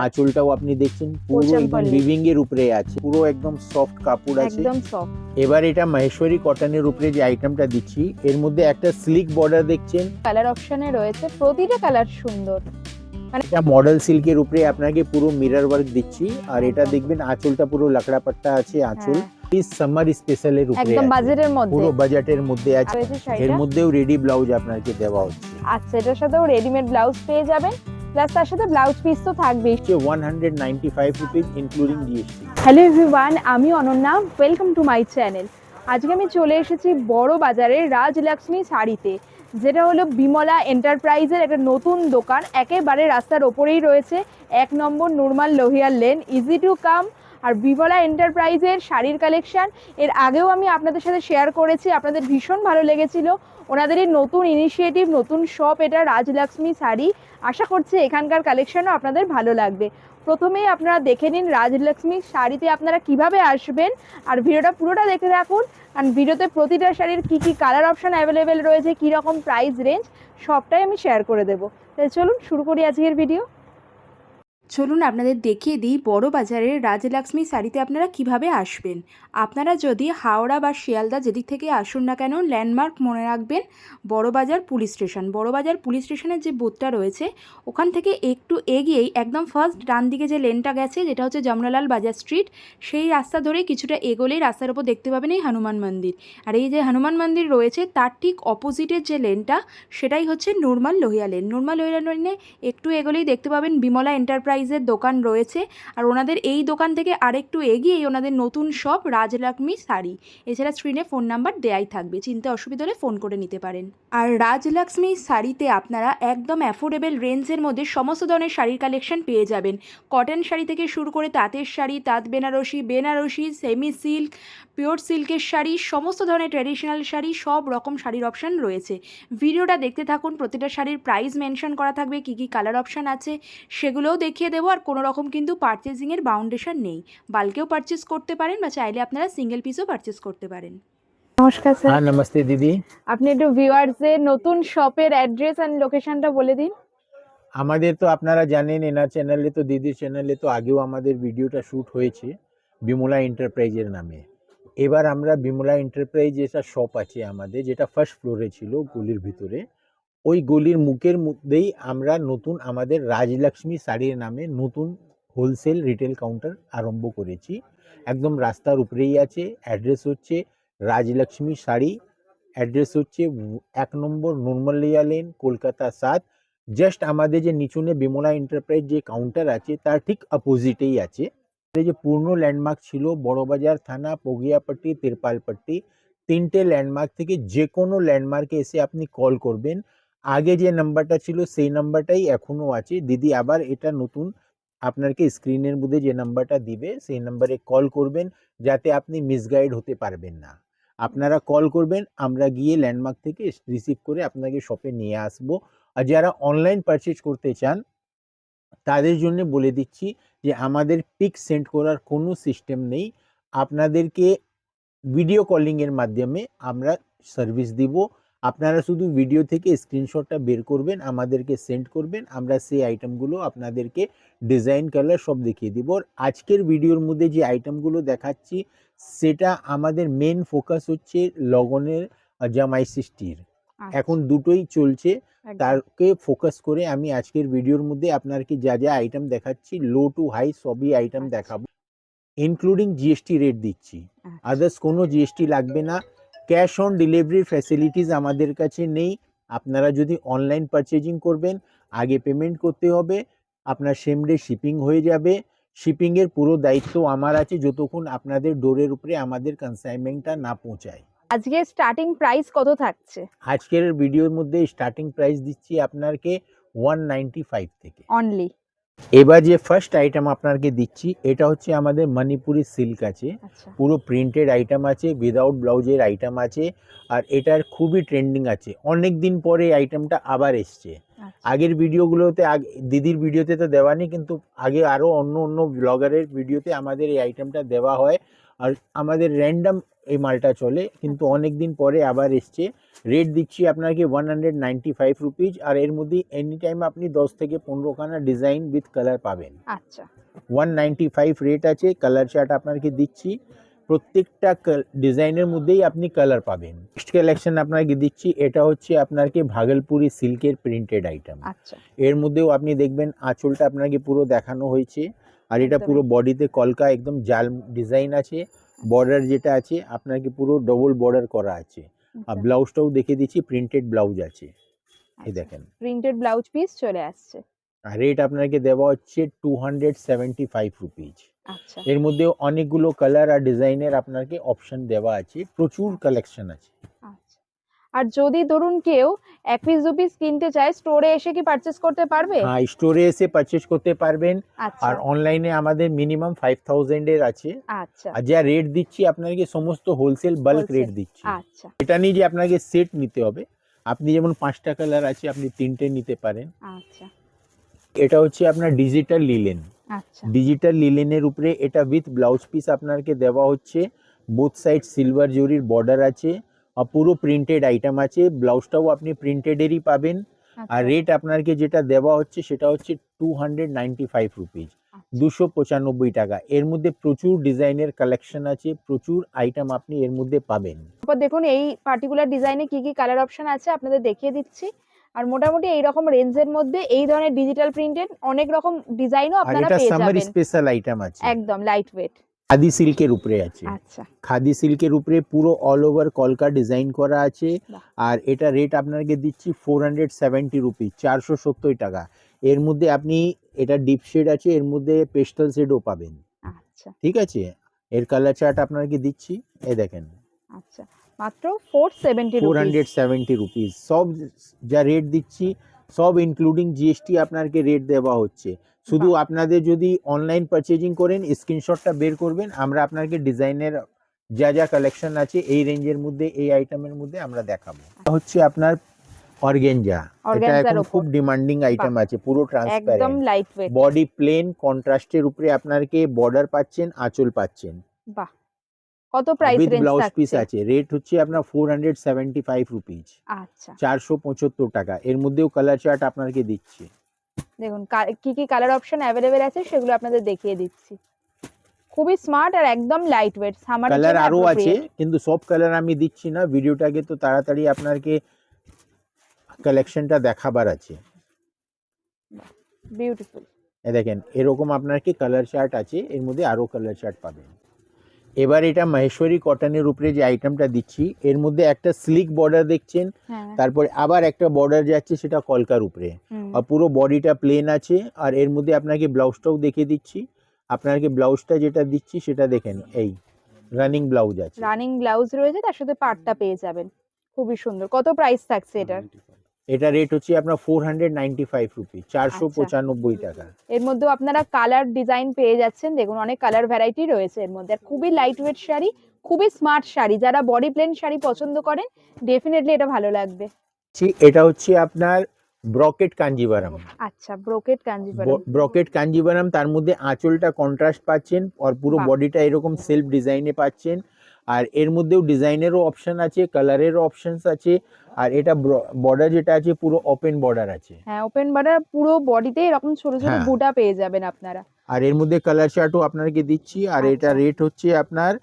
আঁচলটাও আপনি দেখছেন পুরো একদম উইভিং এর উপরে আছে, পুরো একদম সফট কাপড় আছে, একদম সফট। এবার এটা মহেশ্বরী কটনের উপরে যে আইটেমটা দিচ্ছি এর মধ্যে একটা স্লিক বর্ডার দেখছেন, কালার অপশনে রয়েছে, প্রতিটা কালার সুন্দর। এটা মডেল সিল্কের উপরে আপনাকে পুরো মিরর ওয়ার্ক দিচ্ছি, আর এটা দেখবেন আঁচলটা পুরো লাকড়া পাট্টা আছে আঁচল, এই সামার স্পেশাল এর উপরে একদম আছে, বাজেটের মধ্যে, পুরো বাজেটের মধ্যে আছে, এর মধ্যেও রেডি ব্লাউজ আপনাকে দেওয়া হচ্ছে। আচ্ছা, এটার সাথেও রেডিমেড ব্লাউজ পেয়ে যাবেন, প্লাস তার সাথে ব্লাউজ পিস তো থাকবেই। 195 rupees including GST. Hello everyone, আমি Ananya, welcome to my channel. আজকে আমি চলে এসেছি বড় বাজারের রাজলক্ষ্মী শাড়িতে, যেটা হলো বিমলা এন্টারপ্রাইজের একটা নতুন দোকান, একেবারে রাস্তার ওপরেই রয়েছে, 1 নম্বর নুরমাল লোহিয়ার লেন, ইজি টু কাম। আর বিমলা এন্টারপ্রাইজের শাড়ির কালেকশান এর আগেও আমি আপনাদের সাথে শেয়ার করেছি, আপনাদের ভীষণ ভালো লেগেছিল। ওনাদের এই নতুন ইনিশিয়েটিভ, নতুন শপ, এটা রাজলক্ষ্মী শাড়ি। আশা করছি এখানকার কালেকশানও আপনাদের ভালো লাগবে। প্রথমেই আপনারা দেখে নিন রাজলক্ষ্মী শাড়িতে আপনারা কিভাবে আসবেন, আর ভিডিওটা পুরোটা দেখতে থাকুন। কারণ ভিডিওতে প্রতিটা শাড়ির কী কী কালার অপশান অ্যাভেলেবেল রয়েছে, কী রকম প্রাইস রেঞ্জ, সবটাই আমি শেয়ার করে দেবো। তাই চলুন শুরু করি আজকের ভিডিও। চলুন আপনাদের দেখিয়ে দিই বড় বাজারের রাজলক্ষ্মী শাড়িতে আপনারা কিভাবে আসবেন। আপনারা যদি হাওড়া বা শিয়ালদা যেদিক থেকে আসুন না কেন, ল্যান্ডমার্ক মনে রাখবেন Barabazar police station. Barabazar police স্টেশনের যে বুথটা রয়েছে ওখান থেকে একটু এগিয়েই একদম ফার্স্ট ডান দিকে যে লেনটা গেছে, যেটা হচ্ছে যমুনালাল বাজার স্ট্রিট, সেই রাস্তা ধরে কিছুটা এগোলেই রাস্তার উপর দেখতে পাবেন এই হনুমান মন্দির। আর এই যে হনুমান মন্দির রয়েছে তার ঠিক অপোজিটের যে লেনটা, সেটাই হচ্ছে নুরমাল লোহিয়া লেন। নুরমাল লোহিয়া লেনে একটু এগোলেই দেখতে পাবেন বিমলা এন্টারপ্রাইজের দোকান রয়েছে। আর ওনাদের এই দোকান থেকে আরেকটু এগিয়েই ওনাদের নতুন শপ রাজলক্ষ্মী শাড়ি। এছাড়া স্ক্রিনে ফোন নাম্বার দেয়াই থাকবে, চিনতে অসুবিধা হলে ফোন করে নিতে পারেন। আর রাজলক্ষ্মী শাড়িতে আপনারা একদম অ্যাফোর্ডেবল রেঞ্জের মধ্যে সমস্ত ধরনের শাড়ির কালেকশন পেয়ে যাবেন। কটন শাড়ি থেকে শুরু করে তাঁতের শাড়ি, তাঁত বেনারসি, সেমি সিল্ক, পিওর সিল্কের শাড়ি, সমস্ত ধরনের ট্র্যাডিশনাল শাড়ি, সব রকম শাড়ির অপশান রয়েছে। ভিডিওটা দেখতে থাকুন, প্রতিটা শাড়ির প্রাইস মেনশন করা থাকবে, কী কী কালার অপশান আছে সেগুলোও দেখিয়ে দেবো। আর কোনো রকম কিন্তু পারচেজিংয়ের বাউন্ডেশন নেই, বাল্কেও পারচেস করতে পারেন বা চাইলে আপনারা সিঙ্গেল পিসও পারচেস করতে পারেন। নমস্কার স্যার। হ্যাঁ নমস্তে দিদি, আপনি একটু ভিউয়ার্সদের নতুন শপের অ্যাড্রেস অ্যান্ড লোকেশনটা বলে দিন। আমাদের তো আপনারা জানেন এনার চ্যানেলে, তো দিদির চ্যানেলে তো আগেও আমাদের ভিডিওটা শ্যুট হয়েছে বিমলা এন্টারপ্রাইজের নামে। এবার আমরা বিমলা এন্টারপ্রাইজ যেটা শপ আছে আমাদের, যেটা ফার্স্ট ফ্লোরে ছিল গলির ভিতরে, ওই গলির মুখের মধ্যেই আমরা নতুন আমাদের রাজলক্ষ্মী শাড়ির নামে নতুন হোলসেল রিটেল কাউন্টার আরম্ভ করেছি। একদম রাস্তার উপরেই আছে, অ্যাড্রেস হচ্ছে রাজলক্ষ্মী শাড়ি, অ্যাড্রেস হচ্ছে 1 নম্বর নুরমালিয়া লেন, কলকাতা 7। জাস্ট আমাদের যে নিচুনে বিমলা এন্টারপ্রাইজ যে কাউন্টার আছে তার ঠিক অপোজিটেই আছে। এই যে পূর্ণ ল্যান্ডমার্ক ছিল বড়বাজার থানা, পগিয়াপট্টি, তিরপালপট্টি, 3টে ল্যান্ডমার্ক থেকে যে কোনো ল্যান্ডমার্কে এসে আপনি কল করবেন। আগে যে নাম্বারটা ছিল সেই নাম্বারটাই এখনও আছে, দিদি আবার এটা নতুন আপনাকে স্ক্রিনের মধ্যে যে নাম্বারটা দিবে সেই নাম্বারে কল করবেন, যাতে আপনি মিসগাইড হতে পারবেন না। আপনারা কল করবেন, আমরা গিয়ে ল্যান্ডমার্ক থেকে রিসিভ করে আপনাকে শপে নিয়ে আসবো। আর যারা অনলাইন পারচেজ করতে চান তাদের জন্য বলে দিচ্ছি যে আমাদের পিক সেন্ড করার কোনো সিস্টেম নেই, আপনাদেরকে ভিডিও কলিংয়ের মাধ্যমে আমরা সার্ভিস দিব। আপনারা শুধু ভিডিও থেকে স্ক্রিনশটটা বের করবেন, আমাদেরকে সেন্ড করবেন, আমরা সেই আইটেমগুলো আপনাদেরকে ডিজাইন কালার সব দেখিয়ে দিব। আর আজকের ভিডিওর মধ্যে যে আইটেমগুলো দেখাচ্ছি সেটা আমাদের মেন ফোকাস হচ্ছে লগনের জামাই ষষ্ঠীর। এখন দুটোই চলছে, তারকে ফোকাস করে আমি আজকের ভিডিওর মধ্যে আপনাকে যা যা আইটেম দেখাচ্ছি, লো টু হাই সবই আইটেম দেখাবো, ইনক্লুডিং জিএসটি রেট দিচ্ছি। আদার্স কোনো জিএসটি লাগবে না। ক্যাশ অন ডেলিভারি ফ্যাসিলিটিস আমাদের কাছে নেই। আপনারা যদি অনলাইন পারচেজিং করবেন আগে পেমেন্ট করতে হবে, আপনার সেম ডে শিপিং হয়ে যাবে। শিপিংয়ের পুরো দায়িত্ব আমার আছে যতক্ষণ আপনাদের ডোরের উপরে আমাদের কনসাইনমেন্টটা না পৌঁছায়। আজকে স্টার্টিং প্রাইস কত থাকছে? আজকের ভিডিওর মধ্যে স্টার্টিং প্রাইস দিচ্ছি আপনাকে 195 থেকে অনলি। এবার যে ফার্স্ট আইটেম আপনাকে দিচ্ছি এটা হচ্ছে আমাদের মণিপুরি সিল্ক আছে, পুরো প্রিন্টেড আইটেম আছে, উইদাউট ব্লাউজের আইটেম আছে, আর এটার খুবই ট্রেন্ডিং আছে। অনেক দিন পরে এই আইটেমটা আবার এসছে। আগের ভিডিওগুলোতে দিদির ভিডিওতে তো দেওয়া নেই, কিন্তু আগে আরও অন্য অন্য ব্লগারের ভিডিওতে আমাদের এই আইটেমটা দেওয়া হয়। আর আমাদের র্যান্ডম এই মালটা চলে, কিন্তু আচ্ছা। অনেক দিন পরে আবার এসছে। রেট দিচ্ছি আপনাকে 195 রুপিজ, আর এর মধ্যে এনি টাইম আপনি 10 থেকে 15 খানা ডিজাইন উইথ কালার পাবেন। আচ্ছা 195 রেট আছে, কালার চার্ট আপনাকে দিচ্ছি, প্রত্যেকটা ডিজাইনের মধ্যেই আপনি কালার পাবেন। নেক্সট কালেকশন আপনাকে দিচ্ছি, এটা হচ্ছে আপনাকে ভাগলপুরি সিল্কের প্রিন্টেড আইটেম। আচ্ছা এর মধ্যেও আপনি দেখবেন আঁচলটা আপনাকে পুরো দেখানো হয়েছে, আর এটা একদমই। পুরো বডিতে কলকা একদম জাল ডিজাইন আছে। বর্ডার যেটা আছে আপনাকে পুরো ডবল বর্ডার করা আছে, আর ব্লাউজটাও দেখে দিচ্ছি, প্রিন্টেড ব্লাউজ আছে, এই দেখেন। প্রিন্টেড ব্লাউজ পিস চলে আসছে। আর রেট আপনাকে দেওয়া হচ্ছে 275 রুপিজ। আচ্ছা এর মধ্যে অনেকগুলো কালার আর ডিজাইনের আপনাকে অপশন দেওয়া আছে, প্রচুর কালেকশন আছে। আচ্ছা আর যদি ধরুন কেউ এক পিস দু পিস কিনতে চায়, স্টোরে এসে কি পারচেজ করতে পারবে? হ্যাঁ, স্টোরে এসে পারচেজ করতে পারবেন, আচ্ছা আর অনলাইনে আমাদের মিনিমাম 5000 এর আছে। আচ্ছা আর যা রেট দিচ্ছি আপনাকে সমস্ত হোলসেল বাল্ক রেট Wholesale। দিচ্ছি। আচ্ছা এটা নিয়ে যে আপনাকে সেট নিতে হবে, আপনি যেমন 5টা কালার আছে আপনি 3টে নিতে পারেন। আচ্ছা এটা হচ্ছে আপনার ডিজিটাল লিলেন। আচ্ছা ডিজিটাল লিলেনের উপরে এটা উইথ ব্লাউজ পিস আপনাকে দেওয়া হচ্ছে, বোথ সাইড সিলভার জরির বর্ডার আছে, আর পুরো প্রিন্টেড আইটেম আছে, ব্লাউজটাও আপনি প্রিন্টেডেরই পাবেন। আর আচ্ছা রেট আপনাকে যেটা দেওয়া হচ্ছে সেটা হচ্ছে 295 রুপিজ, 295 টাকা। এর মধ্যে প্রচুর ডিজাইনের কালেকশন আছে, প্রচুর আইটেম আপনি এর মধ্যে পাবেন। তারপর দেখুন এই পার্টিকুলার ডিজাইনে কি কি কালার অপশন আছে আপনাদের দেখিয়ে দিচ্ছি। আর মোটামুটি এই রকম রেঞ্জের মধ্যে এই ধরনের ডিজিটাল প্রিন্টেড অনেক রকম ডিজাইনও আর আপনারা এটা পেয়ে সামার যাবেন। স্পেশাল আইটেম আছে, একদম লাইট ওয়েট। খাদি সিল্কের উপরে আছে। আচ্ছা খাদি সিল্কের উপরে পুরো অল ওভার কলকা ডিজাইন করা আছে। বাহ। আর এটা রেট আপনাকে দিচ্ছি 470 রুপিজ, 470 টাকা। এর মধ্যে আপনি এটা ডিপ শেড আছে, এর মধ্যে পেস্টাল শেডও পাবেন, আচ্ছা ঠিক আছে। এর কালার চার্ট আপনাকে দিচ্ছি, এই দেখেন। আচ্ছা মাত্র 470 রুপিস। 470 রুপিজ, সব যা রেট দিচ্ছি সব ইনক্লুডিং জিএসটি আপনাকে রেট দেওয়া হচ্ছে। শুধু বাহ। আপনাদের যদি অনলাইন পারচেজিং করেন স্ক্রিনশটটা বের করবেন, আমরা আপনাকে ডিজাইনের যা যা কালেকশন আছে এই রেঞ্জের মধ্যে এই আইটেমের মধ্যে আমরা দেখাবো। এটা হচ্ছে আপনার অর্গেঞ্জা, এটা অর্গানজার এখন ওপর খুব ডিমান্ডিং আইটেম আছে, পুরো একদম transparent, light weight. Body plain কন্ট্রাস্টের উপরে আপনাকে বর্ডার পাচ্ছেন, আঁচল পাচ্ছেন, বাহ কত price with range blouse piece থাকছে? আছে। রেট হচ্ছে আপনার 475 রুপিজ, আচ্ছা 475 টাকা। এর মধ্যেও কালার চার্ট আপনাকে দিচ্ছি। দেখুন কি কি কালার অপশন অ্যাভেলেবেল আছে সেগুলো আপনাদের দেখিয়ে দিচ্ছি। খুবই স্মার্ট আর একদম লাইট ওয়েট, সামারের কালার জন্য আরো আছে, অ্যাপ্রোপ্রিয়েট। কিন্তু সব কালার আমি দিচ্ছি না, ভিডিওটাকে তো তাড়াতাড়ি আপনাকে কালেকশনটা দেখাবার আছে। বিউটিফুল। দেখেন এরকম আপনাকে কালার চার্ট আছে, এর মধ্যে আরো কালার চার্ট পাবেন। এবার এটা মহেশ্বরী কটনের উপরে যে আইটেমটা দিচ্ছি, এর মধ্যে একটা স্লিক বর্ডার দেখছেন, হ্যাঁ তারপরে আবার একটা বর্ডার যাচ্ছে সেটা কলকার উপরে, আর পুরো বডিটা প্লেন আছে। আর এর মধ্যে আপনাকে ব্লাউজটাও দেখিয়ে দিচ্ছি, আপনাকে ব্লাউজটা যেটা দিচ্ছি সেটা দেখেন, এই রানিং ব্লাউজ আছে। রানিং ব্লাউজ রয়েছে, তার সাথে পাটটা পেয়ে যাবেন। খুবই সুন্দর। কত প্রাইস থাকছে এটার? এটা রেট হচ্ছে আপনার 495 রুপিস, 495 টাকা। এর মধ্যেও আপনারা কালার ডিজাইন পেয়ে যাচ্ছেন। দেখুন অনেক কালার ভ্যারাইটি রয়েছে এর মধ্যে। আর খুবই লাইট ওয়েট শাড়ি, খুবই স্মার্ট শাড়ি। যারা বডি প্লেন শাড়ি পছন্দ করেন ডেফিনেটলি এটা ভালো লাগবে। এটা হচ্ছে আপনার ব্রকেট কাঞ্জিভারাম। আচ্ছা ব্রোকেট কাঞ্জিভারম। ব্রকেট কাঞ্জিভারাম, তার মধ্যে আঁচলটা কন্ট্রাস্ট পাচ্ছেন, আর পুরো বাহ। বডিটা এরকম সেলফ ডিজাইনে পাচ্ছেন। আর এর মধ্যেও ডিজাইনেরও অপশন আছে, কালারেরও অপশনস আছে। আর এটা বর্ডার যেটা আছে পুরো ওপেন বর্ডার আছে। হ্যাঁ ওপেন বর্ডার, পুরো বডিতে এরকম ছোট ছোট হ্যাঁ। বুটা পেয়ে যাবেন আপনারা। আর এর মধ্যে কালার চার্টও আপনাকে দিচ্ছি। আর এটা আচ্ছা। রেট হচ্ছে আপনার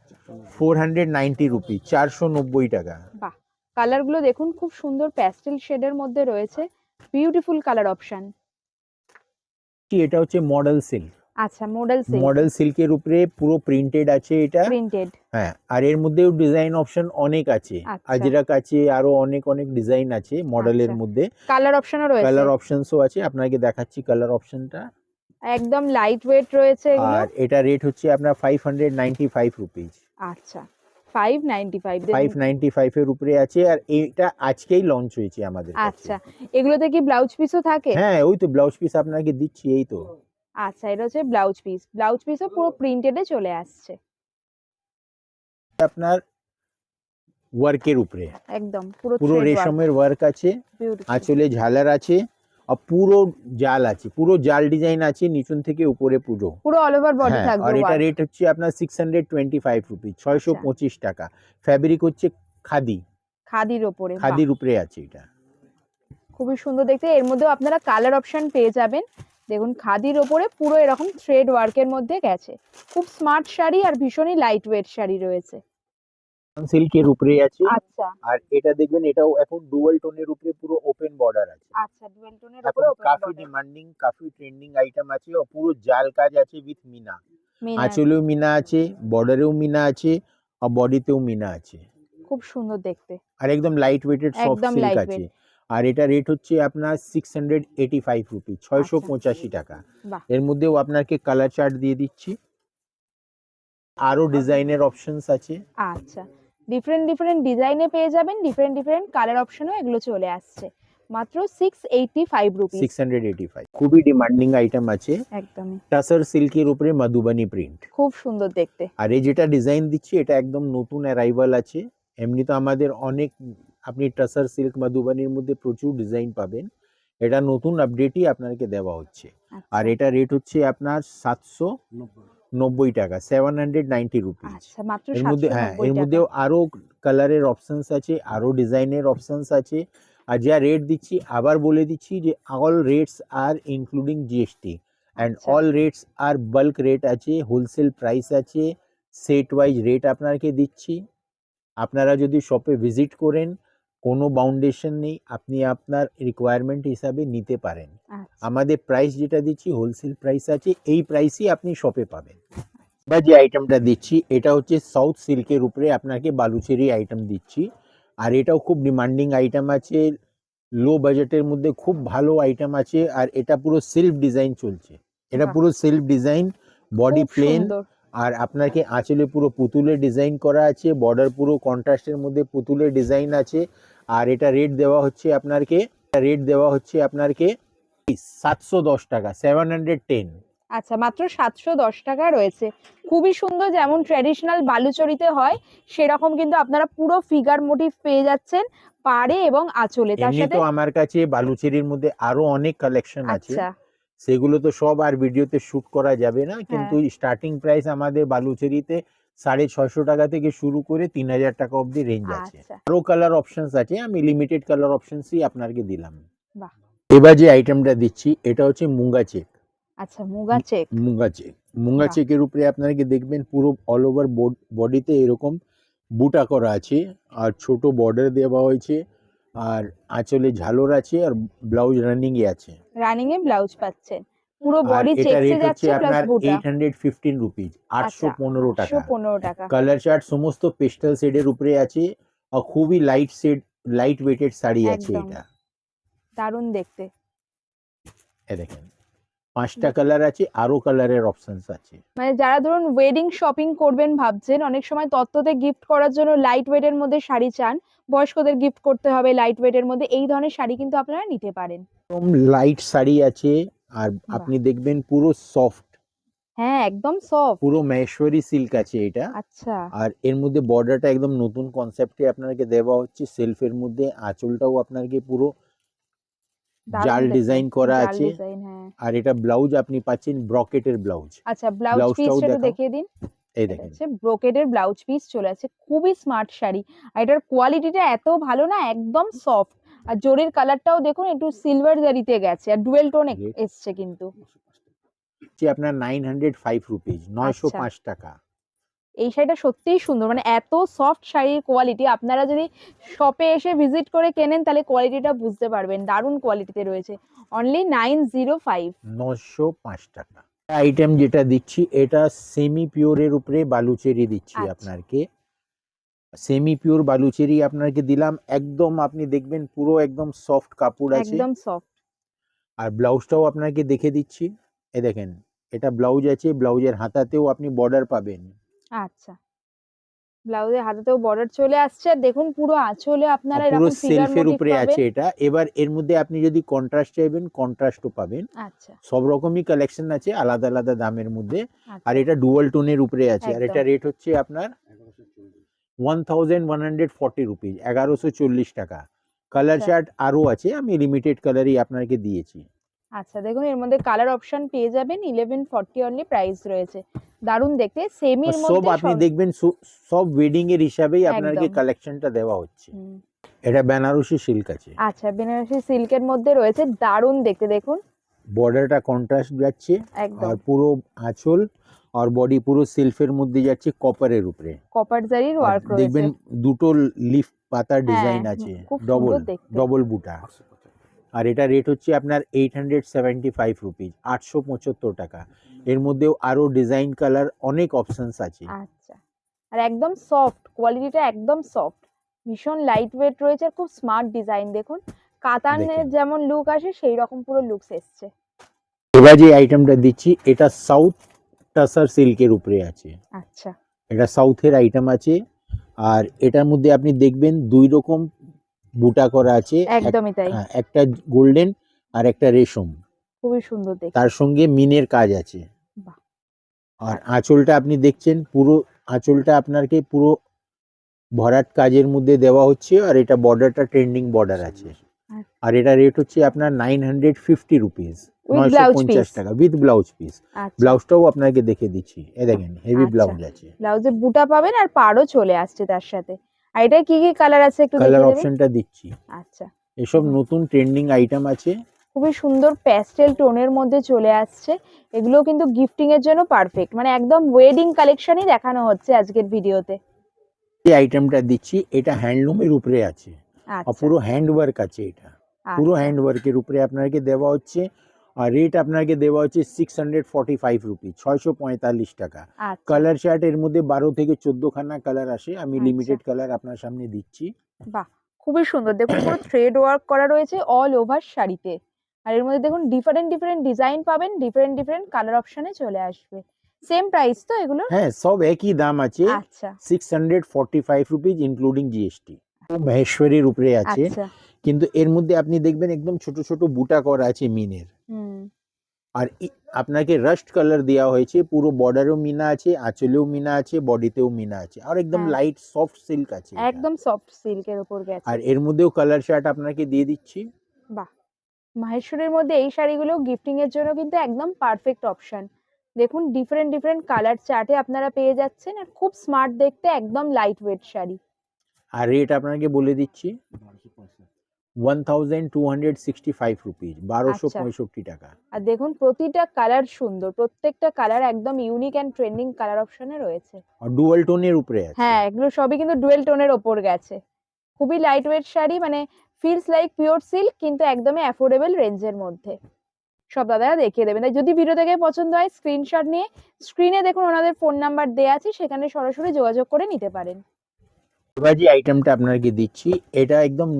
490 রুপিস, 490 টাকা। বাহ কালারগুলো দেখুন খুব সুন্দর প্যাস্টেল শেডের মধ্যে রয়েছে। Beautiful colour option. এটা হচ্ছে মডেল সিল্ক। আচ্ছা মডেল সিল্ক। মডেল সিল্কের উপরে পুরো প্রিন্টেড আছে এটা। প্রিন্টেড। হ্যাঁ, আর এর মধ্যেও ডিজাইন অপশন অনেক আছে, আচ্ছা। আজরাক আছে, আরো অনেক অনেক ডিজাইন আছে মডেলের আচ্ছা। মধ্যে। কালার অপশনও রয়েছে। কালার অপশনসও আছে, আপনাকে দেখাচ্ছি কালার অপশনটা। একদম লাইট ওয়েট রয়েছে এগুলো। আর এটা রেট হচ্ছে আপনার 595 রুপিস, আচ্ছা 595। দেখুন 595 এর উপরে আছে। আর এটা আজকেই লঞ্চ হয়েছে আমাদের কাছে। আচ্ছা এগুলোতে কি ব্লাউজ পিসও থাকে? হ্যাঁ, ওই তো ব্লাউজ পিস আপনাকে দিচ্ছি, এই তো। আচ্ছা এটা হচ্ছে ব্লাউজ পিস। ব্লাউজ পিসও পুরো প্রিন্টেডে চলে আসছে। আপনার ওয়ার্কের উপরে একদম পুরো পুরো থ্রেড ওয়ার্ক। রেশমের ওয়ার্ক আছে, বিউটিফুল। আঁচলে ঝালার আছে, আর পুরো জাল আছে, পুরো জাল ডিজাইন আছে নিচুন থেকে উপরে পুরো। পুরো অল ওভার বডি হ্যাঁ, থাকবে আর এটা work। রেট হচ্ছে আপনার 625 রুপিস, 625 টাকা। ফ্যাব্রিক হচ্ছে খাদি, খাদির ওপরে, বাহ খাদির উপরে আছে এটা। খুবই সুন্দর দেখতে। এর মধ্যেও আপনারা কালার অপশন পেয়ে যাবেন। দেখুন খাদির ওপরে পুরো এরকম থ্রেড ওয়ার্কের মধ্যে গেছে। খুব স্মার্ট শাড়ি আর ভীষণই লাইট ওয়েট শাড়ি রয়েছে। সিল্কের উপরে আছে। আচ্ছা আর এটা দেখবেন এটাও এখন ডুয়াল টোনের উপরে পুরো ওপেন বর্ডার আছে। আচ্ছা, ডুয়েল টোনের এখন উপরে ওপেন কাফি বর্ডার। ডিমান্ডিং, কাফি ট্রেন্ডিং আইটেম আছে, ও পুরো জাল কাজ আছে উইথ মিনা। মিনা আঁচলেও মিনা আছে, বর্ডারেও মিনা আছে, আর বডিতেও মিনা আছে। খুব সুন্দর দেখতে, আর একদম লাইট ওয়েটেড সফট একদম সিল্ক লাইট আছে। ওয়েট। আর এটা রেট হচ্ছে আপনার 685 রুপিস, 685 টাকা। বাহ এর মধ্যেও আপনাকে কালার চার্ট দিয়ে দিচ্ছি, আরো ডিজাইনের অপশনস আছে। আচ্ছা, ডিফারেন্ট ডিফারেন্ট ডিজাইনে পেয়ে যাবেন, ডিফারেন্ট ডিফারেন্ট কালার অপশনও এগুলো চলে আসছে। মাত্র 685 রুপিস। 685, খুবই ডিমান্ডিং আইটেম আছে। একদমই টাসার সিল্কের উপরে মধুবানি প্রিন্ট। খুব সুন্দর দেখতে। আর এই যেটা ডিজাইন দিচ্ছি এটা একদম নতুন অ্যারাইভাল আছে। এমনি তো আমাদের অনেক, আপনি টাসার সিল্ক মধুবানির মধ্যে প্রচুর ডিজাইন পাবেন, এটা নতুন আপডেটই আপনাকে দেওয়া হচ্ছে। আর আচ্ছা এটা রেট হচ্ছে আপনার 790 টাকা, 790 রুপিস। আচ্ছা, মাত্র এর মধ্যে হ্যাঁ, এর 790 মধ্যেও টাকা। আরো কালারের অপশনস আছে, আরো ডিজাইনের অপশনস আছে। আর যা রেট দিচ্ছি আবার বলে দিচ্ছি যে all rates are including GST, and আচ্ছা অল রেটস আর বাল্ক রেট আছে, হোলসেল প্রাইস আছে, সেট ওয়াইজ রেট আপনাকে দিচ্ছি। আপনারা যদি শপে ভিজিট করেন, কোনো বাউন্ডেশন নেই, আপনি আপনার রিকোয়ারমেন্ট হিসাবে নিতে পারেন। আচ্ছা আমাদের প্রাইস যেটা দিচ্ছি হোলসেল প্রাইস আছে, এই প্রাইসই আপনি শপে পাবেন। বা যে আইটেমটা দিচ্ছি এটা হচ্ছে সাউথ সিল্কের উপরে আপনাকে বালুচেরি আইটেম দিচ্ছি। আর এটাও খুব ডিমান্ডিং আইটেম আছে, লো বাজেটের মধ্যে খুব ভালো আইটেম আছে। আর এটা পুরো সেলফ ডিজাইন চলছে, এটা বাহ, পুরো সেলফ ডিজাইন, বডি খুব প্লেন। সুন্দর। আর আপনাকে আঁচলে পুরো পুতুলের ডিজাইন করা আছে, বর্ডার পুরো কন্ট্রাস্টের মধ্যে পুতুলের ডিজাইন আছে। আর এটা রেট দেওয়া হচ্ছে আপনাকে, 710 টাকা, 710। আচ্ছা, মাত্র 710 টাকা রয়েছে। খুবই সুন্দর, যেমন ট্র্যাডিশনাল বালুচরিতে হয় সেরকম কিন্তু আপনারা পুরো ফিগার মোটিভ পেয়ে যাচ্ছেন পাড়ে এবং আঁচলে। তার এমনি সাথে তো আমার কাছে বালুচেরির মধ্যে আরো অনেক কালেকশন আছে, আচ্ছা সেগুলো তো সব আর ভিডিওতে শুট করা যাবে না, কিন্তু হ্যাঁ স্টার্টিং প্রাইস আমাদের বালুচেরিতে 650 টাকা থেকে শুরু করে 3000 টাকা অবধি রেঞ্জ আছে। আচ্ছা আরো কালার অপশনস আছে, আমি লিমিটেড কালার অপশনসই আপনাকে দিলাম। বাহ। এবার যে আইটেমটা দিচ্ছি এটা হচ্ছে মুঙ্গা চেক। আচ্ছা, মুগা চেক। মুঙ্গা চেক, মুঙ্গা বাহ। চেকের উপরে আপনাকে দেখবেন পুরো অল ওভার বডিতে এরকম বুটা করা আছে, আর ছোট বর্ডার দেওয়া হয়েছে, আর আঁচলে ঝালর আছে, আর ব্লাউজ রানিং এ আছে। রানিং এ ব্লাউজ পাচ্ছেন, পুরো আর বডি এটা চেকসে রেট হচ্ছে যাচ্ছে প্লাস আপনার বুটা। 815 রুপিস, আচ্ছা 815 টাকা। 815 টাকা। কালার চার্ট সমস্ত পেস্টাল শেডের উপরে আছে, আর খুবই light shade, light weighted sari আছে একদম এটা। দারুণ দেখতে। এ দেখেন 5টা কালার আছে, আরো কালারের অপশনস আছে। মানে যারা ধরুন ওয়েডিং শপিং করবেন ভাবছেন, অনেক সময় তত্ত্বতে গিফট করার জন্য লাইট ওয়েটের মধ্যে শাড়ি চান, বয়স্কদের গিফট করতে হবে লাইট ওয়েটের মধ্যে, এই ধরনের শাড়ি কিন্তু আপনারা নিতে পারেন। একদম লাইট শাড়ি আছে, আর বাহ, আপনি দেখবেন পুরো সফট, হ্যাঁ একদম সফট। পুরো মহেশ্বরী সিল্ক আছে এটা। আচ্ছা আর এর মধ্যে বর্ডারটা একদম নতুন কনসেপ্টে আপনাকে দেওয়া হচ্ছে, সেলফের মধ্যে আঁচলটাও আপনাকে পুরো দারুণ জাল দেখতে, ডিজাইন করা জাল আছে। ডিজাইন, হ্যাঁ। আর এটা ব্লাউজ আপনি পাচ্ছেন ব্রকেটের ব্লাউজ। আচ্ছা, ব্লাউজ ব্লাউজটাও পিসটা একটু দেখাও, দেখিয়ে দিন। এই এটা দেখেন। হচ্ছে ব্রোকেডের ব্লাউজ পিস চলে আছে, খুবই স্মার্ট শাড়ি। আর এটার কোয়ালিটিটা এত ভালো না, একদম সফট। আর জরির কালারটাও দেখুন একটু সিলভার জারিতে গেছে, আর ডুয়েল টোন রেট এসছে কিন্তু। হচ্ছে আপনার 905 রুপিস, 905 টাকা। এই শাড়িটা সত্যিই সুন্দর, মানে এত সফট শাড়ির কোয়ালিটি, আপনারা যদি শপে এসে ভিজিট করে কেনেন তাহলে কোয়ালিটিটা বুঝতে পারবেন, দারুণ কোয়ালিটিতে রয়েছে। অনলি 905। 905 টাকা। আইটেম যেটা দিচ্ছি এটা সেমি পিওরের উপরে বালুচেরি দিচ্ছি আচ্ছা আপনাকে। সেমি পিওর বালুচেরি আপনাকে দিলাম, একদম আপনি দেখবেন পুরো একদম সফট কাপড় আছে। একদম সফট। আর ব্লাউজটাও আপনাকে দেখে দিচ্ছি, এই দেখেন এটা ব্লাউজ আছে, ব্লাউজের হাতাতেও আপনি বর্ডার পাবেন। আচ্ছা, ব্লাউজের হাতেতেও বর্ডার চলে আসছে, আর দেখুন পুরো আঁচলে আপনারা পুরো এরকম ফিগার সেলফের মোটিভ উপরে পাবেন। আছে এটা। এবার এর মধ্যে আপনি যদি কন্ট্রাস্ট চাইবেন কন্ট্রাস্টও পাবেন, আচ্ছা সব রকমই কালেকশন আছে আলাদা আলাদা দামের মধ্যে। আর আচ্ছা এটা ডুয়াল টোনের উপরে আছে, আর এটা একদম। রেট হচ্ছে আপনার 1140 রুপিস, 1140 টাকা। কালার আচ্ছা। চার্ট আরও আছে, আমি লিমিটেড কালারই আপনাকে দিয়েছি। আচ্ছা দেখুন এর মধ্যে কালার অপশন পেয়ে যাবেন, 1140 অনলি প্রাইস রয়েছে। দারুণ দেখতে, সেমির সব মধ্যে আপনি দেখবেন সব ওয়েডিং এর হিসাবেই আপনাকে একদম। কালেকশনটা দেওয়া হচ্ছে। হুম। এটা বেনারসি সিল্ক আছে, আচ্ছা বেনারসি সিল্কের মধ্যে রয়েছে, দারুণ দেখতে দেখুন বর্ডারটা কন্ট্রাস্ট যাচ্ছে, একদম। আর পুরো আঁচল আর বডি পুরো সিল্কের মধ্যে যাচ্ছে কপারের উপরে। কপার জারির আর ওয়ার্ক রয়েছে। দেখবেন দুটো লিফ পাতার হ্যাঁ ডিজাইন আছে, খুব ডবল সুন্দর দেখতে। ডবল বুটা। আর এটা রেট হচ্ছে আপনার 875 রুপিজ, 875 টাকা। এর মধ্যেও আরো ডিজাইন কালার অনেক অপশনস আছে। আচ্ছা, আর একদম সফট, কোয়ালিটিটা একদম সফট, ভীষণ লাইট ওয়েট রয়েছে, আর খুব স্মার্ট ডিজাইন দেখুন, কাতানের দেখেন যেমন লুক আসে সেই রকম পুরো লুকস এসছে। এবার যে আইটেমটা দিচ্ছি এটা সাউথ টাসার সিল্কের উপরে আছে। আচ্ছা এটা সাউথের আইটেম আছে, আর এটার মধ্যে আপনি দেখবেন দুই রকম বুটা করা আছে, একদমই তাই, একটা গোল্ডেন আর একটা রেশম, খুবই সুন্দর দেখতে। তার সঙ্গে মিনের কাজ আছে। বাহ। আর আঁচলটা আপনি দেখছেন, পুরো আঁচলটা আপনাকে পুরো ভরাট কাজের মধ্যে দেওয়া হচ্ছে, আর এটা বর্ডারটা ট্রেন্ডিং বর্ডার আছে। আর এটা রেট হচ্ছে আপনার 950 রুপিস, উইথ ব্লাউজ 950 পিস। টাকা উইথ ব্লাউজ পিস। আচ্ছা ব্লাউজটাও আপনাকে দেখে দিচ্ছি, এ দেখেন হেভি আচ্ছা। ব্লাউজ আছে। ব্লাউজে বুটা পাবেন আর পাড়ও চলে আসছে তার সাথে। আর এটা কি কি কালার আছে একটু কালার দেখিয়ে দেবেন। অপশনটা দিচ্ছি, আচ্ছা এসব নতুন ট্রেন্ডিং আইটেম আছে। খুবই সুন্দর প্যাস্টেল টোনের মধ্যে চলে আসছে, এগুলো কিন্তু গিফটিং এর জন্য পারফেক্ট, মানে একদম ওয়েডিং কালেকশনই দেখানো হচ্ছে আজকের ভিডিওতে। এই আইটেমটা দিচ্ছি, এটা হ্যান্ডলুমের উপরে আছে, আর আচ্ছা পুরো হ্যান্ড ওয়ার্ক আছে। এটা পুরো আচ্ছা হ্যান্ড ওয়ার্কের উপরে আপনাকে দেওয়া হচ্ছে, আর রেট আপনাকে দেওয়া হচ্ছে 645 রুপিস, 645 টাকা। আচ্ছা। কালার চার্ট এর মধ্যে 12 থেকে 14 খানা কালার আসে, আমি আচ্ছা। লিমিটেড কালার আপনার সামনে দিচ্ছি। বাহ, খুবই সুন্দর দেখুন, পুরো থ্রেড ওয়ার্ক করা রয়েছে অল ওভার শাড়িতে। আর এর মধ্যে দেখুন ডিফারেন্ট ডিফারেন্ট ডিজাইন পাবেন, ডিফারেন্ট ডিফারেন্ট কালার অপশনে চলে আসবে। সেম প্রাইস তো এগুলো? হ্যাঁ, সব একই দাম আছে, আচ্ছা 645 রুপিস ইনক্লুডিং জিএসটি। মহেশ্বরীর উপরে আছে, আচ্ছা। কিন্তু এর মধ্যে আপনি দেখবেন একদম ছোট ছোট বুটা করা আছে মিনের। হুম। আর আপনাকে রাস্ট কালার দেওয়া হয়েছে, পুরো বর্ডারেও মিনা আছে, আঁচলেও মিনা আছে, বডিতেও মিনা আছে, আর একদম হ্যাঁ লাইট সফট সিল্ক আছে এটা। একদম সফট সিল্কের উপর গেছে। আর এর মধ্যেও কালার চার্ট আপনাকে দিয়ে দিচ্ছি। বাহ, মাহেশ্বরের মধ্যে এই শাড়িগুলো গিফটিং এর জন্য কিন্তু একদম পারফেক্ট অপশন। দেখুন ডিফারেন্ট ডিফারেন্ট কালার চার্টে আপনারা পেয়ে যাচ্ছেন, আর খুব স্মার্ট দেখতে, একদম লাইট ওয়েট শাড়ি। আর রেট আপনাকে বলে দিচ্ছি, 1265 রুপিস, আচ্ছা 1265 টাকা। আর দেখুন প্রতিটা কালার সুন্দর, প্রত্যেকটা কালার একদম ইউনিক অ্যান্ড ট্রেন্ডিং কালার অপশনে রয়েছে। আর ডুয়াল টোনের উপরে আছে। হ্যাঁ এগুলো সবই কিন্তু ডুয়েল টোনের ওপর গেছে, খুবই লাইট ওয়েট শাড়ি, মানে ফিলস লাইক পিওর সিল্ক, কিন্তু একদমই অ্যাফোর্ডেবল রেঞ্জের মধ্যে। সব দাদারা দেখিয়ে দেবেন, তাই যদি ভিডিও থেকে পছন্দ হয় স্ক্রিনশট নিয়ে স্ক্রিনে দেখুন ওনাদের ফোন নাম্বার দেওয়া আছে, সেখানে সরাসরি যোগাযোগ করে নিতে পারেন। এবার যে আইটেমটা আপনাকে দিচ্ছি, এটা একদম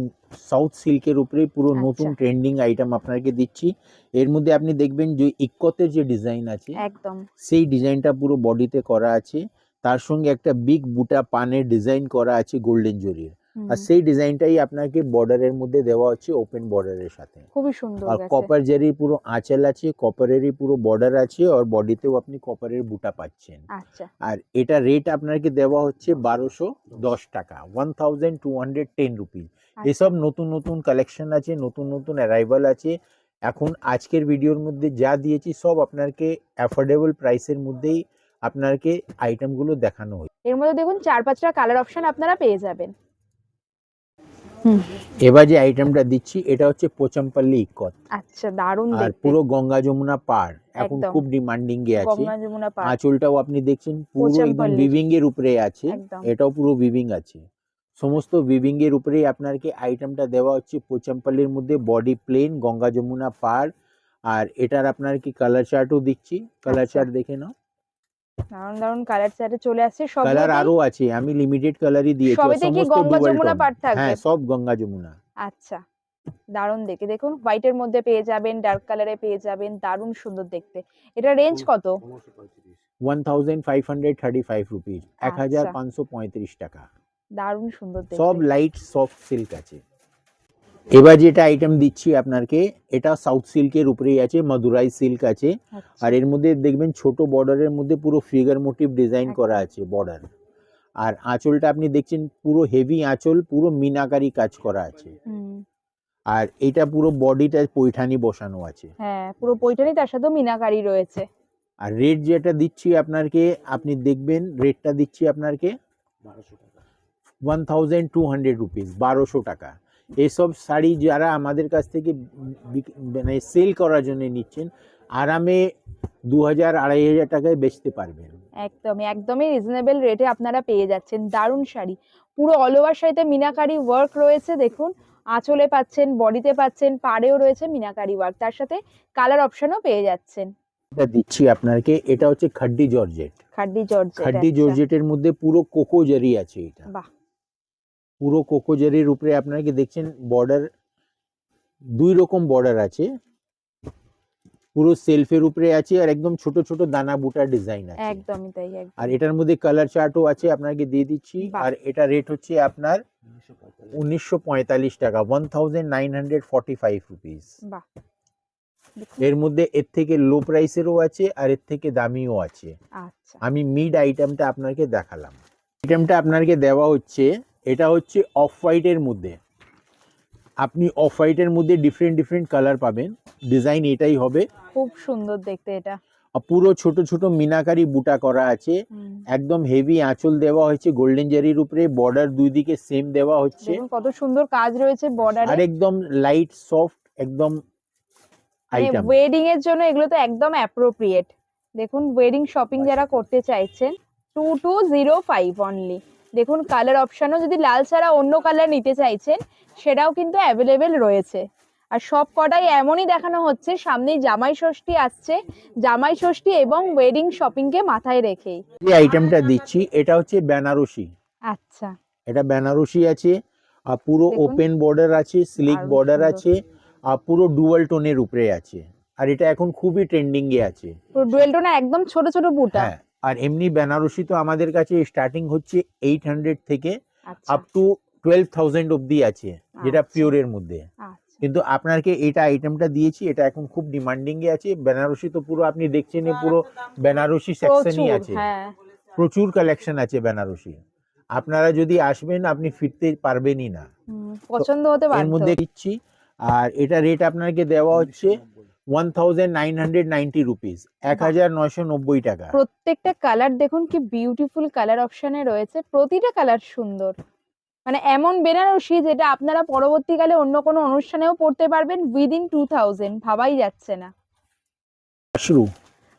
সাউথ সিল্কের উপরে পুরো নতুন আচ্ছা ট্রেন্ডিং আইটেম আপনাকে দিচ্ছি। এর মধ্যে আপনি দেখবেন যে ইক্কতের যে ডিজাইন আছে, একদম। সেই ডিজাইনটা পুরো বডিতে করা আছে, তার সঙ্গে একটা বিগ বুটা পানের ডিজাইন করা আছে গোল্ডেন জরির। হুম, আর সেই ডিজাইনটাই আপনাকে বর্ডারের মধ্যে দেওয়া হচ্ছে, ওপেন বর্ডারের সাথে। খুবই সুন্দর আর গেছে। কপার জারির পুরো আঁচল আছে, কপারেরই পুরো বর্ডার আছে, আর বডিতেও আপনি কপারের বুটা পাচ্ছেন। আচ্ছা আর এটা রেট আপনাকে দেওয়া হচ্ছে 1210 টাকা, 1210 রুপিস। আচ্ছা এসব নতুন নতুন কালেকশন আছে, নতুন নতুন অ্যারাইভাল আছে। এখন আজকের ভিডিওর মধ্যে যা দিয়েছি সব আপনাকে অ্যাফোর্ডেবল প্রাইসের মধ্যেই আপনাকে আইটেমগুলো দেখানো হয়েছে। এর মধ্যে দেখুন 4-5টা কালার অপশন আপনারা পেয়ে যাবেন। হুম। এবার যে আইটেমটা দিচ্ছি এটা হচ্ছে পোচমপল্লী ইক্কত, আচ্ছা দারুণ আর দেখতে। পুরো গঙ্গা যমুনা পার এখন একদম। খুব ডিমান্ডিং এ আছে। গঙ্গা যমুনা পার। আঁচলটাও আপনি দেখছেন পুরো একদম পোচমপল্লী। উইভিং এর উপরে আছে, একদম। এটাও পুরো উইভিং আছে। সমস্ত উইভিং এর উপরেই আপনাকে আইটেমটা দেওয়া হচ্ছে। পোচমপল্লির মধ্যে বডি প্লেন, গঙ্গা যমুনা পার। আর এটার আপনার কি কালার চার্টও দিচ্ছি, কালার আচ্ছা চার্ট দেখে নাও। দারুণ দারুণ কালার চার্টে চলে আসছে কালার সবগুলোতেই। আরো আছে, আমি লিমিটেড কালারই দিয়েছি, সবেতে কি সমস্ত গঙ্গা ডুয়াল যমুনা টোন। পার থাকবে? হ্যাঁ, সব গঙ্গা যমুনা। আচ্ছা দারুণ দেখে, দেখুন হোয়াইটের মধ্যে পেয়ে যাবেন, ডার্ক কালারে পেয়ে যাবেন, দারুণ সুন্দর দেখতে। এটা রেঞ্জ কত? 1535 রুপিস, আচ্ছা 1535 টাকা। দারুণ সুন্দর সব দেখতে। লাইট সফট সিল্ক আছে। এবার যেটা আইটেম দিচ্ছি আপনাকে, এটা সাউথ সিল্কের উপরেই আছে, মাদুরাই সিল্ক আছে। আচ্ছা আর এর মধ্যে দেখবেন ছোট বর্ডারের মধ্যে পুরো ফিগার মোটিভ ডিজাইন করা একদম। আছে বর্ডার। আর আঁচলটা আপনি দেখছেন পুরো হেভি আঁচল, পুরো মিনাকারি কাজ করা আছে। আর এটা পুরো বডিটা পৈঠানি বসানো আছে। হ্যাঁ, পুরো পৈঠানি, তার সাথে মিনাকারি রয়েছে। আর রেট যেটা দিচ্ছি আপনাকে, আপনি দেখবেন রেটটা দিচ্ছি আপনাকে 1200 রুপিস, 1200 টাকা। এসব শাড়ি যারা আমাদের কাছ থেকে মানে সেল করার জন্য নিচ্ছেন, আরামে 2000-2500 টাকায় বেচতে পারবেন। একদমই রিজনেবল রেটে আপনারা পেয়ে যাচ্ছেন দারুণ শাড়ি। পুরো অল ওভার শাড়িতে মিনাকারি ওয়ার্ক রয়েছে, দেখুন আঁচলে পাচ্ছেন, বডিতে পাচ্ছেন, পাড়েও রয়েছে মিনাকারি ওয়ার্ক, তার সাথে কালার অপশনও পেয়ে যাচ্ছেন। এটা দিচ্ছি আপনাকে, এটা হচ্ছে খাড্ডি জর্জেট। খাড্ডি জর্জেট, খাড্ডি জর্জেটের মধ্যে পুরো কোকো জারি আছে। এটা বাহ, পুরো কোকো জারির উপরে আপনাকে দেখছেন বর্ডার, 2 রকম বর্ডার আছে, পুরো সেলফের উপরে আছে, আর একদম ছোট ছোট দানা বুটা ডিজাইন আছে। একদমই তাই। আর এটার মধ্যে কালার চার্টও আছে, আপনাকে দিয়ে দিচ্ছি। বাহ। আর এটা রেট হচ্ছে আপনার 1945 টাকা, 1945 রুপিস। বাহ, এর মধ্যে এর থেকে লো প্রাইসেরও আছে, আর এর থেকে দামিও আছে। আচ্ছা, আমি মিড আইটেমটা আপনাকে দেখালাম। আইটেমটা আপনাকে দেওয়া হচ্ছে, এটা হচ্ছে অফ হোয়াইটের মধ্যে। আপনি অফ হোয়াইটের মধ্যে ডিফারেন্ট কালার পাবেন, ডিজাইন এটাই হবে। খুব সুন্দর দেখতে এটা। আর পুরো ছোট ছোট মিনাকারি বুটা করা আছে, একদম হেভি আঁচল দেওয়া হয়েছে গোল্ডেন জারির উপরে, বর্ডার দুই দিকে সেম দেওয়া হচ্ছে। দেখুন কত সুন্দর কাজ রয়েছে বর্ডারে, আর একদম লাইট সফট একদম আইটেম। ওয়েডিং এর জন্য এগুলো তো একদম অ্যাপ্রোপ্রিয়েট। দেখুন ওয়েডিং শপিং যারা করতে চাইছেন, 2205 অনলি। দেখুন কালার অপশনও যদি লাল ছাড়া অন্য কালার নিতে চাইছেন সেটাও কিন্তু অ্যাভেলেবেল রয়েছে। আর সব কটাই এমনই দেখানো হচ্ছে, সামনেই জামাই ষষ্ঠী আসছে, জামাই ষষ্ঠী এবং ওয়েডিং শপিং কে মাথায় রেখেই যে আইটেমটা দিচ্ছি এটা হচ্ছে বেনারসি। আচ্ছা, এটা বেনারসি আছে, আর পুরো দেখুন। ওপেন বর্ডার আছে, স্লিক দারুণ বর্ডার সুন্দর। আছে, আর পুরো ডুয়াল টোনের উপরে আছে। আর এটা এখন খুবই ট্রেন্ডিং এ আছে। পুরো ডুয়েল টোনে একদম ছোট ছোট বুটা। হ্যাঁ, আর এমনি বেনারসি তো আমাদের কাছে স্টার্টিং হচ্ছে 800 থেকে আচ্ছা, আপ টু 12,000 অবধি আছে, যেটা আচ্ছা। পিওরের মধ্যে। আচ্ছা, কিন্তু আপনাকে এটা আইটেমটা দিয়েছি, এটা এখন খুব ডিমান্ডিং এ আছে। বেনারসি তো পুরো আপনি দেখছেন, পুরো বেনারসি সেকশনই প্রচুর, আছে, হ্যাঁ, প্রচুর কালেকশন আছে বেনারসি। আপনারা যদি আসবেন আপনি ফিরতে পারবেনই না। পছন্দ হতে এর বাধ্য। মধ্যে দিচ্ছি, আর এটা রেট আপনাকে দেওয়া হচ্ছে 1990 রুপিস, 1990 টাকা। প্রত্যেকটা কালার দেখুন কি বিউটিফুল কালার অপশনে রয়েছে, প্রতিটা কালার সুন্দর। মানে এমন বেনারসি যেটা আপনারা পরবর্তীকালে অন্য কোনো অনুষ্ঠানেও পড়তে পারবেন উইদিন 2000, ভাবাই যাচ্ছে না। মাশরু,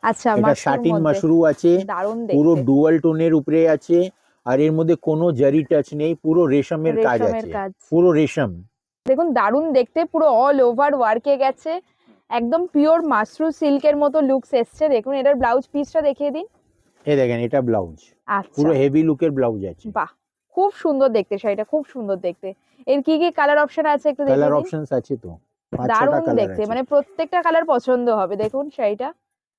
আচ্ছা, এটা সাটিন মাশরু আছে, দারুণ পুরো দেখতে, ডুয়াল টোনের উপরে আছে। আর এর মধ্যে কোনো জারি টাচ নেই, পুরো রেশমের কাজ রেশমের আছে, কাজ। পুরো রেশম। দেখুন দারুণ দেখতে, পুরো অল ওভার ওয়ার্কে গেছে, একদম পিওর মাশরু সিল্কের মতো লুকস এসছে। দেখুন এটার ব্লাউজ পিসটা দেখিয়ে দিন। এই দেখেন, এটা ব্লাউজ, আচ্ছা, পুরো হেভি লুকের ব্লাউজ আছে। বাহ, খুব সুন্দর দেখতে শাড়িটা, খুব সুন্দর দেখতে। এর কি কি কালার অপশন আছে একটু দেখিয়ে কালার দিন। অপশনস আছে তো 5-6টা দারুণ কালার দেখতে, আছে। মানে প্রত্যেকটা কালার পছন্দ হবে। দেখুন শাড়িটা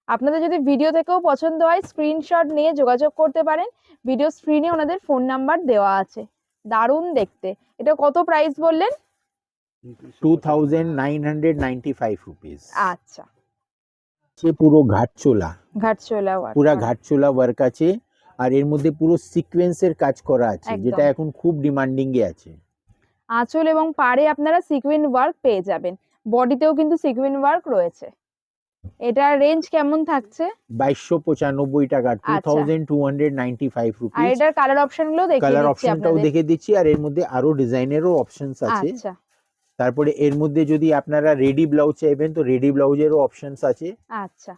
আপনাদের যদি ভিডিও থেকেও পছন্দ হয় স্ক্রিনশট নিয়ে যোগাযোগ করতে পারেন, ভিডিও স্ক্রিনে ওনাদের ফোন নাম্বার দেওয়া আছে। দারুণ দেখতে। এটা কত প্রাইস বললেন? 2995 রুপিস। আচ্ছা, সে পুরো ঘাটচোলা, ঘাটচোলা পুরা ঘাটচোলা ওয়ার্ক আছে। আর এর মধ্যে পুরো সিকোয়েন্সের কাজ করা আছে, একদম। যেটা এখন খুব ডিমান্ডিং এ আছে। আঁচল এবং পাড়ে আপনারা সিকুইন ওয়ার্ক পেয়ে যাবেন, বডিতেও কিন্তু সিকুইন ওয়ার্ক রয়েছে। এটার রেঞ্জ কেমন থাকছে? 2295 টাকা, আচ্ছা। 2295 আর রুপিস। এটার কালার অপশনগুলো দেখিয়ে কালার দিচ্ছি অপশনটাও আপনাদের। দেখে দিচ্ছি, আর এর মধ্যে আরো ডিজাইনেরও অপশনস আছে। আচ্ছা, তারপরে এর মধ্যে যদি আপনারা রেডি ব্লাউজ চাইবেন তো রেডি ব্লাউজেরও অপশনস আছে। আচ্ছা,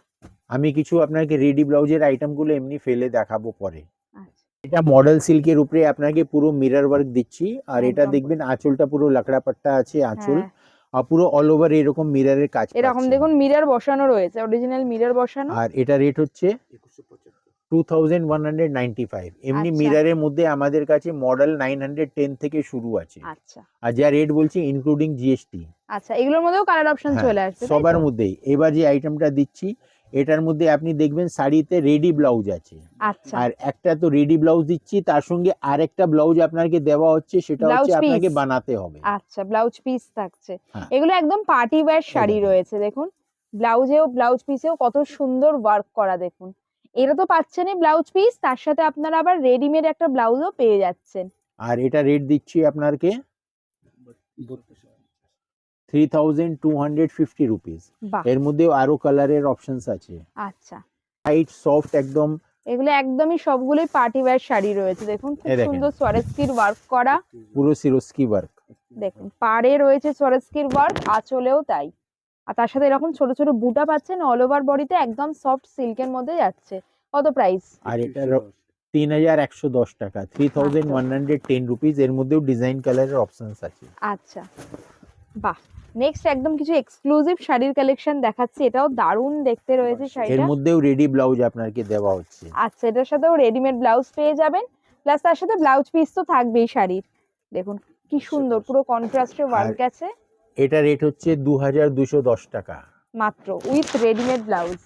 আমি কিছু আপনাকে রেডি ব্লাউজের আইটেমগুলো এমনি ফেলে দেখাবো পরে। আচ্ছা। এটা মডেল সিল্কের উপরে আপনাকে পুরো মিরর ওয়ার্ক দিচ্ছি। আর এটা একদম। দেখবেন আঁচলটা পুরো লাকড়া পাট্টা আছে আঁচল, হ্যাঁ, আর পুরো অল ওভার এরকম মিররের কাজ এরকম পাচ্ছেন। দেখুন মিরর বসানো রয়েছে, অরিজিনাল মিরর বসানো। আর এটা রেট হচ্ছে 2195। এমনি আচ্ছা। মিররের মধ্যে আমাদের কাছে মডেল 910 থেকে শুরু আছে। আচ্ছা, আর যা রেট বলছি ইনক্লুডিং জিএসটি। আচ্ছা, এগুলোর মধ্যেও কালার অপশন হ্যাঁ, চলে আসছে, তাই সবার তো? মধ্যেই। এবার যে আইটেমটা দিচ্ছি এটার মধ্যে আপনি দেখবেন শাড়িতে রেডি ব্লাউজ আছে। আচ্ছা, আর একটা তো রেডি ব্লাউজ দিচ্ছি, তার সঙ্গে আরেকটা ব্লাউজ আপনাকে দেওয়া হচ্ছে, সেটা ব্লাউজ হচ্ছে আপনাকে পিস। বানাতে হবে। আচ্ছা, ব্লাউজ পিস থাকছে। হ্যাঁ। এগুলো একদম পার্টি ওয়্যার শাড়ি দেখুন। রয়েছে, দেখুন ব্লাউজেও ব্লাউজ পিসেও কত সুন্দর ওয়ার্ক করা। দেখুন এটা তো পাচ্ছেনই ব্লাউজ পিস, তার সাথে আপনারা আবার রেডিমেড একটা ব্লাউজও পেয়ে যাচ্ছেন। আর এটা রেট দিচ্ছি আপনাকে 3250 রুপিস। বাহ, এর মধ্যেও আরো কালারের অপশনস আছে। আচ্ছা, লাইট সফট একদম। এগুলো একদমই সবগুলোই পার্টি ওয়্যার শাড়ি রয়েছে। দেখুন খুব এই দেখেন। সুন্দর সোয়ারস্কির ওয়ার্ক করা। পুরো সিরোস্কি ওয়ার্ক। দেখুন পাড়ে রয়েছে সোয়ারস্কির ওয়ার্ক, আঁচলেও তাই। আর তার সাথে এরকম ছোট ছোট বুটা পাচ্ছেন অল ওভার বডিতে, একদম সফট সিল্কের মধ্যে যাচ্ছে। কত প্রাইস? আর এটা 3110 টাকা, 3110 রুপিস। এর মধ্যেও ডিজাইন কালারের অপশনস আছে। আচ্ছা, বাহ। নেক্সট একদম কিছু এক্সক্লুসিভ শাড়ির কালেকশন দেখাচ্ছি, এটাও দারুণ দেখতে রয়েছে এর শাড়িটা। মধ্যেও রেডি ব্লাউজ আপনাকে দেওয়া হচ্ছে। আচ্ছা, এটার সাথেও রেডিমেড ব্লাউজ পেয়ে যাবেন, প্লাস তার সাথে ব্লাউজ পিস তো থাকবেই শাড়ির। দেখুন কি সুন্দর পুরো কন্ট্রাস্টে ওয়ার্ক আর গেছে। এটা রেট হচ্ছে 2210 টাকা মাত্র উইথ রেডিমেড ব্লাউজ।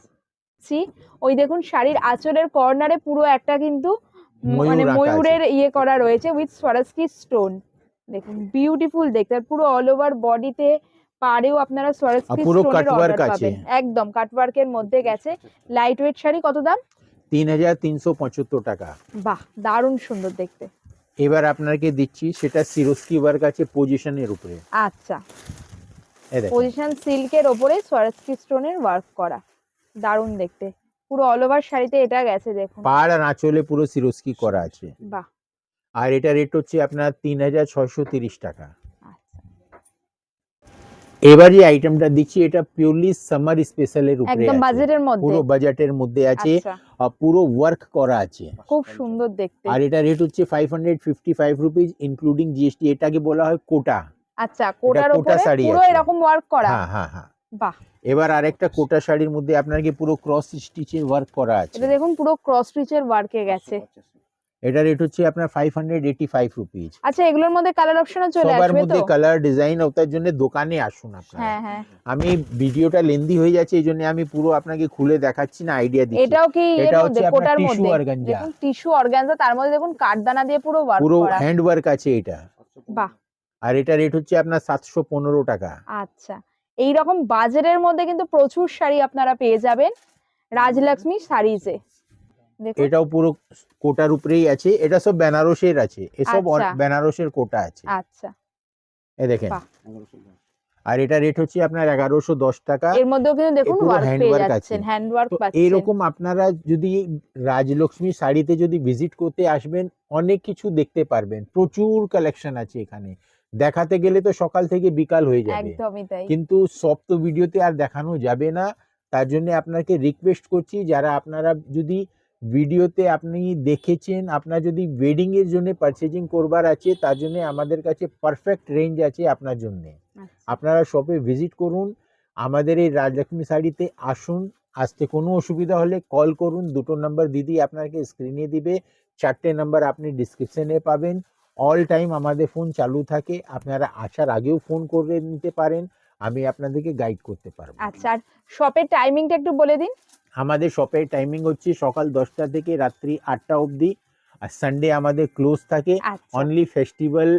সি, ওই দেখুন শাড়ির আঁচলের কর্নারে পুরো একটা কিন্তু ময়ূর মানে আঁকা আছে। ময়ূরের ইয়ে করা রয়েছে উইথ সোয়ারস্কি স্টোন। দেখুন বিউটিফুল দেখতে, আর পুরো অল ওভার বডিতে পাড়েও আপনারা সোয়ারস্কি পুরো স্টোনের কাটওয়ার্ক অর্ডার আছে। পাবেন। একদম কাটওয়ার্কের মধ্যে গেছে। লাইট ওয়েট শাড়ি, কত দাম? 3375 টাকা। বাহ, দারুণ সুন্দর দেখতে। এবার আপনাকে দিচ্ছি সেটা সিরোস্কি ওয়ার্ক আছে পজিশনের উপরে। আচ্ছা, এই দেখেন। পজিশন সিল্কের ওপরে সোয়ারস্কি স্টোনের ওয়ার্ক করা, দারুণ দেখতে। পুরো অল ওভার শাড়িতে এটা গেছে দেখুন। পাড় আর আঁচলে পুরো সিরোস্কি করা আছে। বাহ, আর এটা রেট হচ্ছে আপনার 3630 টাকা। আচ্ছা, এবার যে আইটেমটা দিচ্ছি এটা পিওরলি সামার স্পেশালের উপরে একদম আছে। বাজেটের মধ্যে। পুরো বাজেটের মধ্যে আছে। আচ্ছা, আর পুরো ওয়ার্ক করা আছে। খুব সুন্দর দেখতে। আর এটা রেট হচ্ছে 555 রুপিস ইনক্লুডিং জিএসটি। এটাকে বলা হয় কোটা। আচ্ছা, কোটার কোটা উপরে শাড়ি পুরো আছে। এরকম ওয়ার্ক করা। হ্যাঁ হ্যাঁ হ্যাঁ। বাহ, এবার আরেকটা কোটা শাড়ির মধ্যে আপনাকে পুরো ক্রস স্টিচের ওয়ার্ক করা আছে। এটা দেখুন পুরো ক্রস স্টিচের ওয়ার্কে গেছে। এটা রেট হচ্ছে আপনার 585 রুপিস। আচ্ছা, এগুলোর মধ্যে কালার অপশনও চলে সবার আসবে তো? মধ্যে কালার ডিজাইন ওটার জন্য দোকানে আসুন আপনারা। হ্যাঁ হ্যাঁ। আমি ভিডিওটা লেন্দি হয়ে যাচ্ছে এই জন্য আমি পুরো আপনাকে খুলে দেখাচ্ছি না, আইডিয়া দিচ্ছি। এটাও কি এর এটা মধ্যে হচ্ছে আপনার কোটার টিস্যু মধ্যে? অর্গানজা। দেখুন টিস্যু অর্গানজা, তার মধ্যে দেখুন কাঠদানা দিয়ে পুরো ওয়ার্ক পুরো করা। হ্যান্ড ওয়ার্ক আছে এটা। বাহ, আর এটা রেট হচ্ছে আপনার 715 টাকা। আচ্ছা, এই রকম বাজারের মধ্যে কিন্তু প্রচুর শাড়ি আপনারা পেয়ে যাবেন রাজলক্ষ্মী শাড়িজে। দেখুন এটাও পুরো কোটার উপরেই আছে। এটা সব বেনারসের আছে, এসব আচ্ছা। বেনারসের কোটা আছে। আচ্ছা, এই দেখেন। বাহ। আর এটা রেট হচ্ছে আপনার 1110 টাকা। এর মধ্যেও কিন্তু দেখুন পুরো ওয়ার্ক hand পেয়ে work যাচ্ছেন, আছে। হ্যান্ড ওয়ার্ক তো পাচ্ছেন। এইরকম আপনারা যদি রাজলক্ষ্মী শাড়িতে যদি ভিজিট করতে আসবেন অনেক কিছু দেখতে পারবেন। প্রচুর কালেকশন আছে এখানে। দেখাতে গেলে তো সকাল থেকে বিকাল হয়ে যাবে, একদমই তাই। কিন্তু সব তো ভিডিওতে আর দেখানো যাবে না। তার জন্য আপনাকে রিকোয়েস্ট করছি, যারা আপনারা যদি ভিডিওতে আপনি দেখেছেন, আপনার যদি ওয়েডিং এর জন্য পারচেজিং করবার আছে তার জন্য আমাদের কাছে পারফেক্ট রেঞ্জ আছে আপনার জন্য। আচ্ছা, আপনারা শপে ভিজিট করুন, আমাদের এই রাজলক্ষ্মী শাড়িতে আসুন। আসতে কোনো অসুবিধা হলে কল করুন, দুটো নাম্বার দিদি আপনাকে স্ক্রিনে দিবে, 4টে নাম্বার আপনি ডিসক্রিপশনে পাবেন। অল টাইম আমাদের ফোন চালু থাকে, আপনারা আসার আগেও ফোন করে নিতে পারেন, আমি আপনাদেরকে গাইড করতে পারবো। আচ্ছা, আর শপের টাইমিংটা একটু বলে দিন। আমাদের শপের টাইমিং হচ্ছে সকাল 10টা থেকে রাত্রি 8টা অবধি। আর সানডে আমাদের ক্লোজ থাকে। আচ্ছা, অনলি ফেস্টিভ্যাল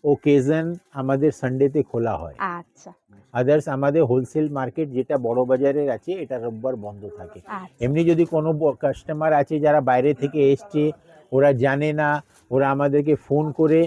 ওকেজন আমাদের সানডেতে খোলা হয়। আচ্ছা, আদার্স আমাদের হোলসেল মার্কেট যেটা বড় বাজারের আছে এটা রোববার বন্ধ থাকে। আচ্ছা, এমনি যদি কোনো কাস্টমার আছে যারা বাইরে থেকে এসছে, ওরা জানে না, ওরা আমাদেরকে ফোন করে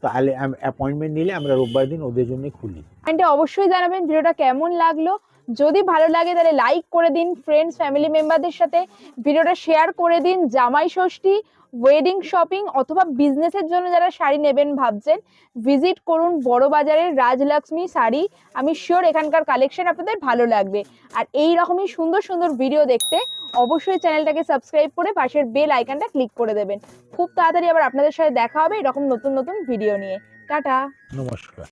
তাহলে অ্যাপয়েন্টমেন্ট নিলে আমরা রোববার দিন ওদের জন্য খুলি। কমেন্টে অবশ্যই জানাবেন ভিডিওটা কেমন লাগলো। যদি ভালো লাগে তাহলে লাইক করে দিন, ফ্রেন্ডস ফ্যামিলি মেম্বারদের সাথে ভিডিওটা শেয়ার করে দিন। জামাই ষষ্ঠী, ওয়েডিং শপিং অথবা বিজনেসের জন্য যারা শাড়ি নেবেন ভাবছেন, ভিজিট করুন বড় বাজারের রাজলক্ষ্মী শাড়ি। আমি শিওর এখানকার কালেকশন আপনাদের ভালো লাগবে। আর এই রকমই সুন্দর সুন্দর ভিডিও দেখতে অবশ্যই চ্যানেলটাকে সাবস্ক্রাইব করে পাশের বেল আইকনটা ক্লিক করে দেবেন। খুব তাড়াতাড়ি আবার আপনাদের সাথে দেখা হবে এরকম নতুন নতুন ভিডিও নিয়ে। টাটা। নমস্কার।